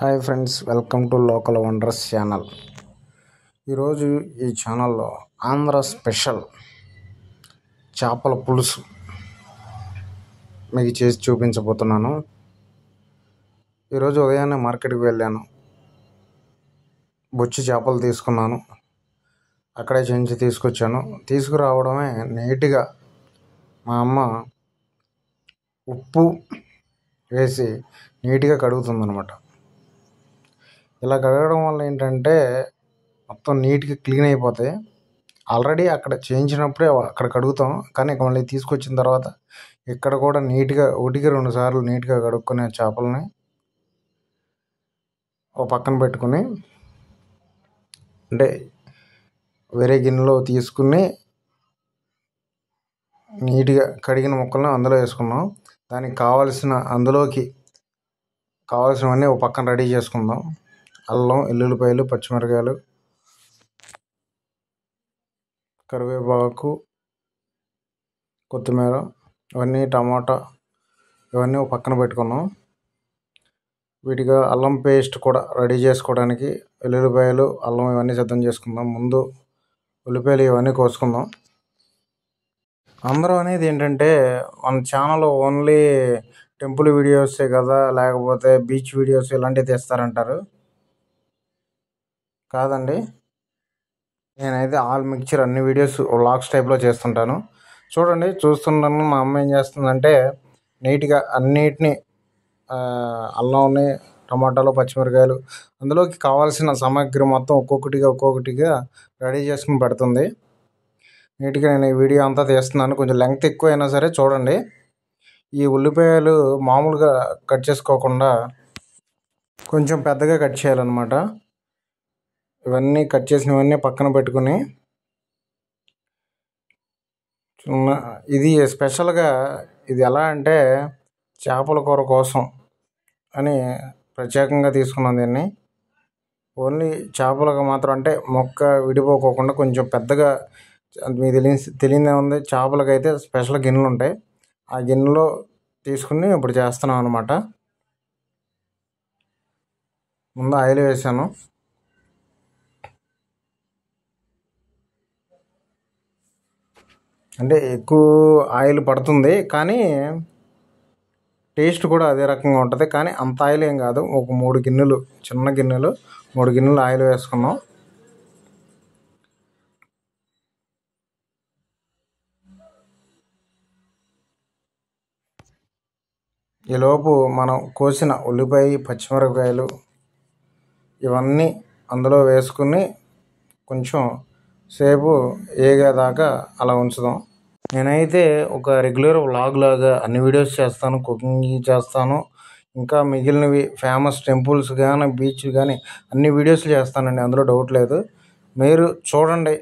Hi friends, welcome to local wonders channel. ఈరోజు ఈ ఛానల్లో ఆంధ్ర స్పెషల్ చేపల పులుసు మీకు చేసి చూపించబోతున్నాను. ఈరోజు ఉదయాన్నే మార్కెట్కి వెళ్ళాను. బొచ్చు చేపలు తీసుకున్నాను. అక్కడే చెంచి తీసుకొచ్చాను. తీసుకురావడమే నీట్గా మా అమ్మ ఉప్పు వేసి నీట్గా కడుగుతుందన్నమాట. ఇలా కడగడం వల్ల ఏంటంటే మొత్తం నీట్గా క్లీన్ అయిపోతాయి. ఆల్రెడీ అక్కడ చేయించినప్పుడే అక్కడ కడుగుతాం, కానీ ఇక మళ్ళీ తీసుకొచ్చిన తర్వాత ఇక్కడ కూడా నీట్గా 1-2 సార్లు నీట్గా కడుక్కునే చేపలని ఒక పక్కన పెట్టుకుని, అంటే వేరే గిన్నెలో తీసుకుని నీట్గా కడిగిన ముక్కలను అందులో వేసుకున్నాం. దానికి అందులోకి కావాల్సినవన్నీ ఒక పక్కన రెడీ చేసుకుందాం. అల్లం, ఎల్లుల్లిపాయలు, పచ్చిమిరకాయలు, కరివేపాకు, కొత్తిమీర, ఇవన్నీ టమాటా, ఇవన్నీ ఒక పక్కన పెట్టుకున్నాం. వీటిగా అల్లం పేస్ట్ కూడా రెడీ చేసుకోవడానికి ఎల్లుల్లిపాయలు, అల్లం ఇవన్నీ సిద్ధం చేసుకుందాం. ముందు ఉల్లిపాయలు ఇవన్నీ కోసుకుందాం. అందరూ అనేది ఏంటంటే మన ఛానల్ ఓన్లీ టెంపుల్ వీడియోసే కదా, లేకపోతే బీచ్ వీడియోస్ ఇలాంటివి తీస్తారంటారు. కాదండి, నేనైతే ఆల్ మిక్చర్ అన్ని వీడియోస్ వ్లాగ్స్ టైప్లో చేస్తుంటాను. చూడండి, చూస్తున్నాను మా అమ్మ ఏం చేస్తుందంటే నీట్గా అన్నిటినీ అల్లంని, టమాటాలు, పచ్చిమిరకాయలు అందులోకి కావాల్సిన సామాగ్రి మొత్తం ఒక్కొక్కటిగా రెడీ చేసుకుని పెడుతుంది. నీట్గా నేను ఈ వీడియో అంతా తీస్తున్నాను. కొంచెం లెంగ్త్ ఎక్కువ అయినా సరే చూడండి. ఈ ఉల్లిపాయలు మామూలుగా కట్ చేసుకోకుండా కొంచెం పెద్దగా కట్ చేయాలన్నమాట. ఇవన్నీ కట్ చేసినవన్నీ పక్కన పెట్టుకుని, ఇది స్పెషల్గా ఇది ఎలా అంటే చేపల కూర కోసం అని ప్రత్యేకంగా తీసుకున్నాను దీన్ని. ఓన్లీ చేపలకు మాత్రం, అంటే మొక్క విడిపోకోకుండా కొంచెం పెద్దగా, మీకు తెలియదే ఉంది, చేపలకైతే స్పెషల్ గిన్నెలు ఉంటాయి. ఆ గిన్నెలో తీసుకుని ఇప్పుడు చేస్తున్నాం అన్నమాట. ముందు ఆయిల్ వేసాను. అంటే ఎక్కువ ఆయిల్ పడుతుంది, కానీ టేస్ట్ కూడా అదే రకంగా ఉంటుంది. కానీ అంత ఆయిల్ ఏం కాదు. ఒక 3 గిన్నెలు, చిన్న గిన్నెలు 3 గిన్నెలు ఆయిల్ వేసుకున్నాం. ఈలోపు మనం కోసిన ఉల్లిపాయ, పచ్చిమిరపకాయలు ఇవన్నీ అందులో వేసుకుని కొంచెం సేపు ఏగేదాకా అలా ఉంచుదాం. నేనైతే ఒక రెగ్యులర్ వ్లాగ్ లాగా అన్ని వీడియోస్ చేస్తాను, కుకింగ్ చేస్తాను, ఇంకా మిగిలినవి ఫేమస్ టెంపుల్స్ కానీ బీచ్ కానీ అన్ని వీడియోస్ చేస్తానండి, అందులో డౌట్ లేదు. మీరు చూడండి,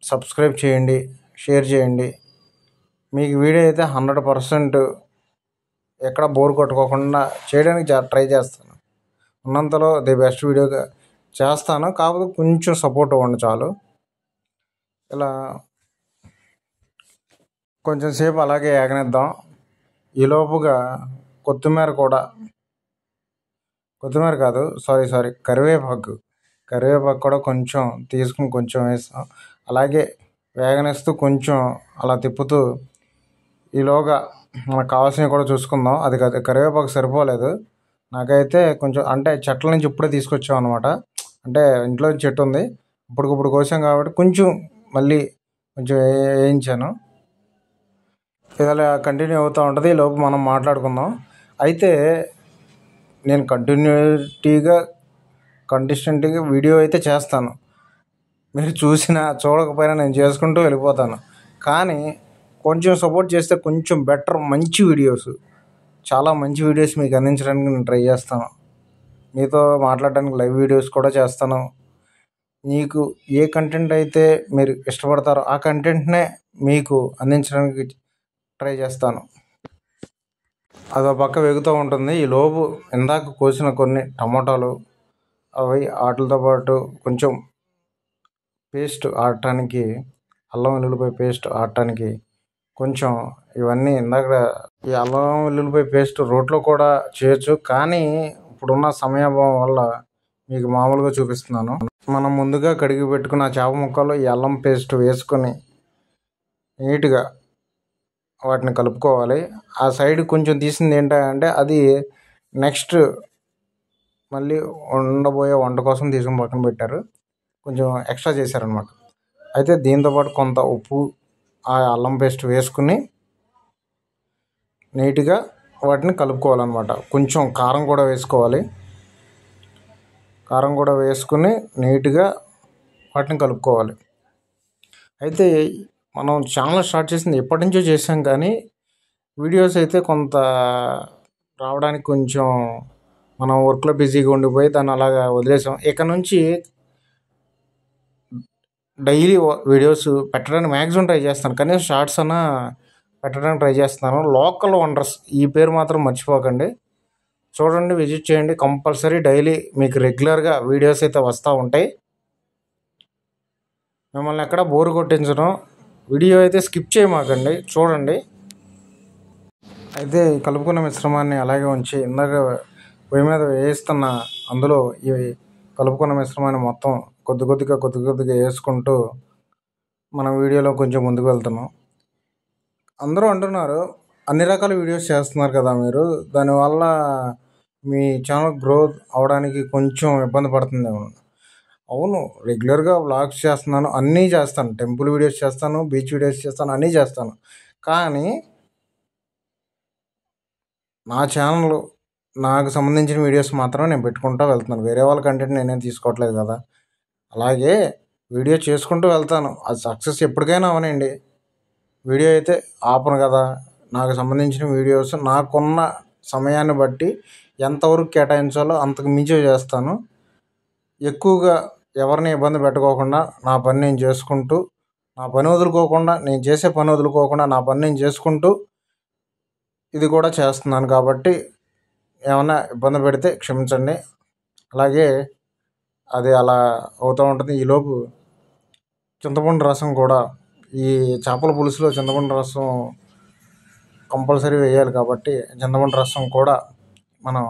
సబ్స్క్రైబ్ చేయండి, షేర్ చేయండి. మీకు వీడియో అయితే 100% ఎక్కడ బోర్ కొట్టుకోకుండా చేయడానికి ట్రై చేస్తాను. ఉన్నంతలో ది బెస్ట్ వీడియోగా చేస్తాను. కాకపోతే కొంచెం సపోర్ట్ ఇవ్వండి చాలు. ఇలా కొంచెం సేపు అలాగే ఏగనిద్దాం. ఈలోపుగా కరివేపాకు కూడా కొంచెం తీసుకుని కొంచెం వేస్తాం. అలాగే వేగనిస్తూ కొంచెం అలా తిప్పుతూ ఈలోగా మనకు కావాల్సినవి కూడా చూసుకుందాం. అది కరివేపాకు సరిపోలేదు నాకైతే కొంచెం, అంటే చెట్ల నుంచి ఇప్పుడే తీసుకొచ్చాం అనమాట. అంటే ఇంట్లో చెట్టు ఉంది, ఇప్పటికిప్పుడు కోసాం కాబట్టి కొంచెం మళ్ళీ కొంచెం వేయించాను. ఇలా కంటిన్యూ అవుతూ ఉంటుంది. లోపు మనం మాట్లాడుకుందాం. అయితే నేను కంటిస్టెంట్గా వీడియో అయితే చేస్తాను. మీరు చూడకపోయినా నేను చేసుకుంటూ వెళ్ళిపోతాను. కానీ కొంచెం సపోర్ట్ చేస్తే కొంచెం బెటర్, చాలా మంచి వీడియోస్ మీకు అందించడానికి నేను ట్రై చేస్తాను. మీతో మాట్లాడడానికి లైవ్ వీడియోస్ కూడా చేస్తాను. మీకు ఏ కంటెంట్ అయితే మీరు ఇష్టపడతారో ఆ కంటెంట్నే మీకు అందించడానికి ట్రై చేస్తాను. అదో పక్క వేగుతూ ఉంటుంది. ఈ లోపు ఇందాక కోసిన కొన్ని టమాటాలు, వాటితో పాటు కొంచెం పేస్ట్ ఆడటానికి, అల్లం వెల్లుల్లిపాయ పేస్ట్ ఆడటానికి కొంచెం ఇవన్నీ, ఇందాక ఈ అల్లం వెల్లుల్లిపాయ పేస్ట్ రోట్లో కూడా చేయొచ్చు, కానీ ఇప్పుడున్న సమయాభావం వల్ల మీకు మామూలుగా చూపిస్తున్నాను. మనం ముందుగా కడిగి పెట్టుకున్న చేప ముక్కలు ఈ అల్లం పేస్ట్ వేసుకొని నీట్గా వాటిని కలుపుకోవాలి. ఆ సైడ్ కొంచెం తీసింది ఏంటంటే అది నెక్స్ట్ మళ్ళీ ఉండబోయే వంట కోసం తీసుకుని పక్కన పెట్టారు, కొంచెం ఎక్స్ట్రా చేశారనమాట. అయితే దీంతోపాటు కొంత ఉప్పు, ఆ అల్లం పేస్ట్ వేసుకుని నీట్గా వాటిని కలుపుకోవాలన్నమాట. కొంచెం కారం కూడా వేసుకోవాలి. కారం కూడా వేసుకుని నీట్గా వాటిని కలుపుకోవాలి. అయితే మనం ఛానల్ స్టార్ట్ చేసింది ఎప్పటి నుంచో చేసాం, కానీ వీడియోస్ అయితే కొంత రావడానికి కొంచెం మనం వర్క్లో బిజీగా ఉండిపోయి దాన్ని అలాగా వదిలేసాం. ఇక నుంచి డైలీ వీడియోస్ పెట్టడానికి మ్యాక్సిమం ట్రై చేస్తాను, కనీసం షార్ట్స్ అన్నా పెట్టడానికి ట్రై చేస్తున్నాను. లోకల్ వండర్స్ ఈ పేరు మాత్రం మర్చిపోకండి. చూడండి, విజిట్ చేయండి, కంపల్సరీ డైలీ మీకు రెగ్యులర్గా వీడియోస్ అయితే వస్తూ ఉంటాయి. మిమ్మల్ని ఎక్కడ బోరు కొట్టించడం, వీడియో అయితే స్కిప్ చేయమాకండి, చూడండి. అయితే కలుపుకున్న మిశ్రమాన్ని అలాగే ఉంచి ఇందాక పొయ్యి మీద వేయిస్తున్న అందులో ఈ కలుపుకున్న మిశ్రమాన్ని మొత్తం కొద్ది కొద్దిగా వేసుకుంటూ మనం వీడియోలో కొంచెం ముందుకు వెళ్తున్నాం. అందరూ అంటున్నారు అన్ని రకాల వీడియోస్ చేస్తున్నారు కదా మీరు, దానివల్ల మీ ఛానల్ గ్రోత్ అవడానికి కొంచెం ఇబ్బంది పడుతుందేమో. అవును, రెగ్యులర్గా వ్లాగ్స్ చేస్తున్నాను, అన్నీ చేస్తాను, టెంపుల్ వీడియోస్ చేస్తాను, బీచ్ వీడియోస్ చేస్తాను, అన్నీ చేస్తాను. కానీ నా ఛానల్ నాకు సంబంధించిన వీడియోస్ మాత్రమే నేను పెట్టుకుంటూ వెళ్తున్నాను. వేరే వాళ్ళ కంటెంట్ నేనేం తీసుకోవట్లేదు కదా. అలాగే వీడియో చేసుకుంటూ వెళ్తాను. అది సక్సెస్ ఎప్పటికైనా అవనండి. వీడియో అయితే ఆపను కదా. నాకు సంబంధించిన వీడియోస్ నాకున్న సమయాన్ని బట్టి ఎంతవరకు కేటాయించాలో అంతకు మించి చేస్తాను. ఎక్కువగా ఎవరిని ఇబ్బంది పెట్టుకోకుండా నా పని నేను చేసుకుంటూ, నా పని వదులుకోకుండా, నేను చేసే పని వదులుకోకుండా నా పని నేను చేసుకుంటూ ఇది కూడా చేస్తున్నాను. కాబట్టి ఏమైనా ఇబ్బంది పెడితే క్షమించండి. అలాగే అది అలా అవుతూ ఉంటుంది. ఈలోపు చింతపండు రసం కూడా, ఈ చేపల పులుసులో చింతపండు రసం కంపల్సరీ వేయాలి కాబట్టి చింతపండు రసం కూడా మనం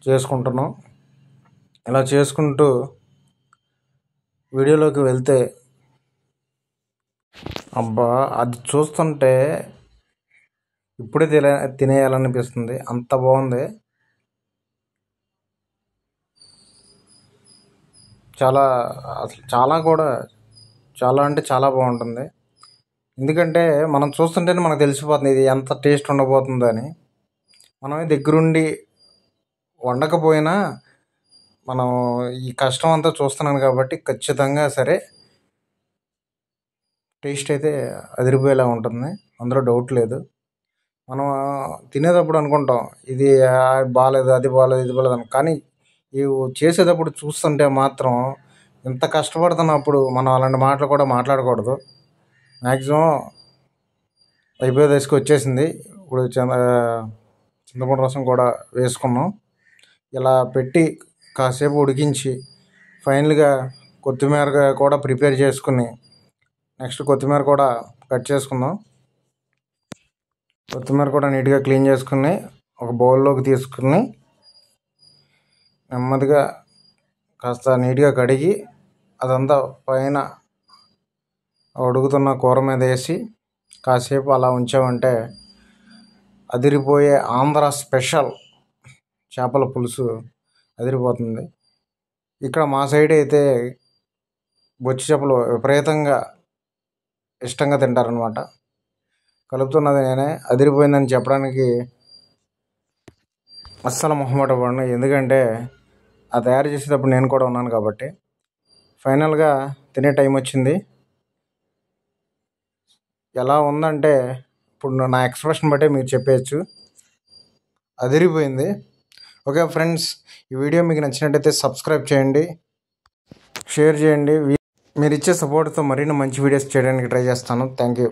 చేసుకుంటున్నాం. ఇలా చేసుకుంటూ వీడియోలోకి వెళ్తే అబ్బా, అది చూస్తుంటే ఇప్పుడే తినేయాలనిపిస్తుంది, అంత బాగుంది. చాలా అంటే చాలా బాగుంటుంది. ఎందుకంటే మనం చూస్తుంటేనే మనకు తెలిసిపోతుంది ఇది ఎంత టేస్ట్ ఉండబోతుందో అని. మనమే దగ్గరుండి వండకపోయినా మనం ఈ కష్టం అంతా చూస్తున్నాను కాబట్టి ఖచ్చితంగా సరే టేస్ట్ అయితే అదిరిపోయేలా ఉంటుంది, అందులో డౌట్ లేదు. మనం తినేటప్పుడు అనుకుంటాం ఇది బాగాలేదు, అది బాగాలేదు, ఇది బాగాలేదు అని. కానీ ఇవి చేసేటప్పుడు చూస్తుంటే మాత్రం ఇంత కష్టపడుతున్నప్పుడు మనం అలాంటి మాటలు కూడా మాట్లాడకూడదు. మ్యాక్సిమం అయిపోయే దశకు వచ్చేసింది. ఇప్పుడు చింతపండు రసం కూడా వేసుకున్నాం. ఇలా పెట్టి కాసేపు ఉడికించి ఫైనల్గా కొత్తిమీర కూడా ప్రిపేర్ చేసుకుని నెక్స్ట్ కొత్తిమీర కూడా కట్ చేసుకుందాం. కొత్తిమీర కూడా నీట్గా క్లీన్ చేసుకుని ఒక బౌల్లోకి తీసుకుని నెమ్మదిగా కాస్త నీట్గా కడిగి అదంతా పైన ఉడుకుతున్న కూర మీద వేసి కాసేపు అలా ఉంచామంటే అదిరిపోయే ఆంధ్ర స్పెషల్ చేపల పులుసు అదిరిపోతుంది. ఇక్కడ మా సైడ్ అయితే బొచ్చు చేపలు విపరీతంగా ఇష్టంగా తింటారనమాట. కలుపుతున్నది నేనే, అదిరిపోయిందని చెప్పడానికి అస్సలు మొహమాట పడను, ఎందుకంటే ఆ తయారు చేసేటప్పుడు నేను కూడా ఉన్నాను కాబట్టి. ఫైనల్గా తినే టైం వచ్చింది. ఎలా ఉందంటే ఇప్పుడు నా ఎక్స్ప్రెషన్ బట్టే మీరు చెప్పేయచ్చు, అదిరిపోయింది. ఓకే ఫ్రెండ్స్, ఈ వీడియో మీకు నచ్చినట్టయితే సబ్స్క్రైబ్ చేయండి, షేర్ చేయండి. మీరు ఇచ్చే సపోర్ట్తో మరిన్ని మంచి వీడియోస్ చేయడానికి ట్రై చేస్తాను. Thank you.